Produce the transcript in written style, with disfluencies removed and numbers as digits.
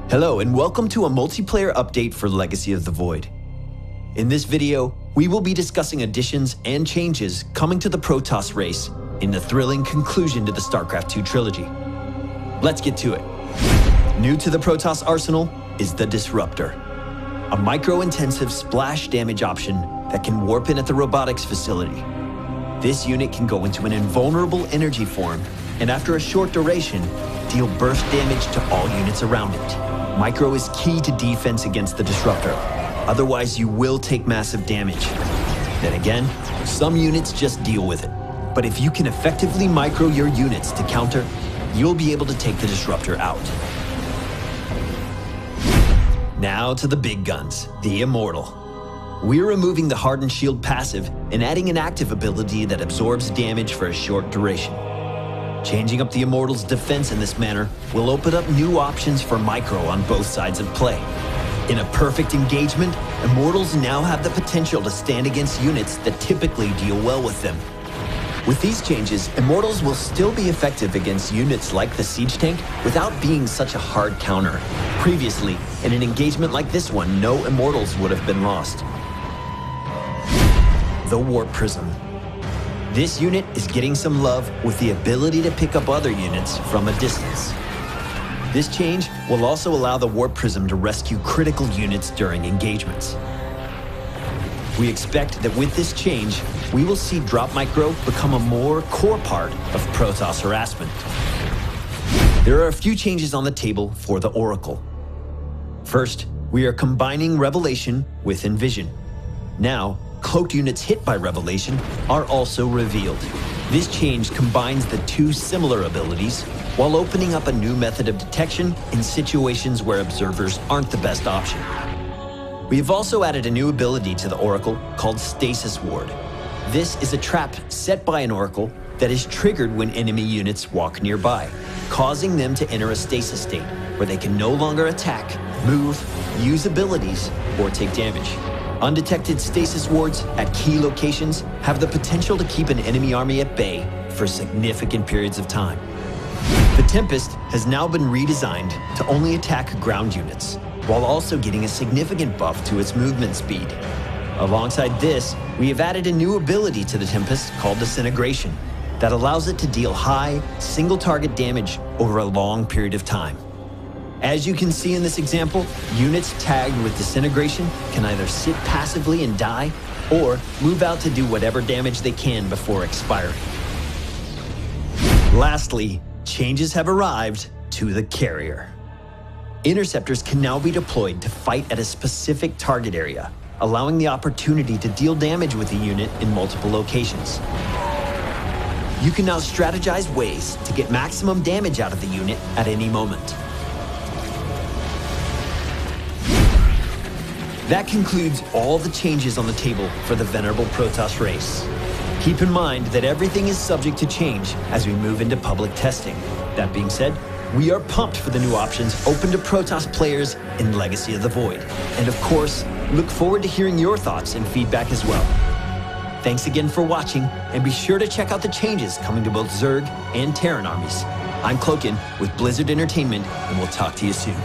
Hello and welcome to a multiplayer update for Legacy of the Void. In this video, we will be discussing additions and changes coming to the Protoss race in the thrilling conclusion to the Starcraft 2 trilogy. Let's get to it. New to the Protoss arsenal is the Disruptor, a micro-intensive splash damage option that can warp in at the robotics facility. This unit can go into an invulnerable energy form and after a short duration, deal burst damage to all units around it. Micro is key to defense against the Disruptor, otherwise you will take massive damage. Then again, some units just deal with it. But if you can effectively micro your units to counter, you'll be able to take the Disruptor out. Now to the big guns, the Immortal. We're removing the Hardened Shield passive and adding an active ability that absorbs damage for a short duration. Changing up the Immortal's defense in this manner will open up new options for micro on both sides of play. In a perfect engagement, Immortals now have the potential to stand against units that typically deal well with them. With these changes, Immortals will still be effective against units like the Siege Tank without being such a hard counter. Previously, in an engagement like this one, no Immortals would have been lost. The Warp Prism. This unit is getting some love with the ability to pick up other units from a distance. This change will also allow the Warp Prism to rescue critical units during engagements. We expect that with this change, we will see Drop Micro become a more core part of Protoss harassment. There are a few changes on the table for the Oracle. First, we are combining Revelation with Envision. Now, cloaked units hit by Revelation are also revealed. This change combines the two similar abilities while opening up a new method of detection in situations where observers aren't the best option. We have also added a new ability to the Oracle called Stasis Ward. This is a trap set by an Oracle that is triggered when enemy units walk nearby, causing them to enter a stasis state where they can no longer attack, move, use abilities, or take damage. Undetected stasis wards at key locations have the potential to keep an enemy army at bay for significant periods of time. The Tempest has now been redesigned to only attack ground units, while also getting a significant buff to its movement speed. Alongside this, we have added a new ability to the Tempest called Disintegration that allows it to deal high, single-target damage over a long period of time. As you can see in this example, units tagged with Disintegration can either sit passively and die, or move out to do whatever damage they can before expiring. Lastly, changes have arrived to the Carrier. Interceptors can now be deployed to fight at a specific target area, allowing the opportunity to deal damage with a unit in multiple locations. You can now strategize ways to get maximum damage out of the unit at any moment. That concludes all the changes on the table for the venerable Protoss race. Keep in mind that everything is subject to change as we move into public testing. That being said, we are pumped for the new options open to Protoss players in Legacy of the Void. And of course, look forward to hearing your thoughts and feedback as well. Thanks again for watching, and be sure to check out the changes coming to both Zerg and Terran armies. I'm Cloakin with Blizzard Entertainment, and we'll talk to you soon.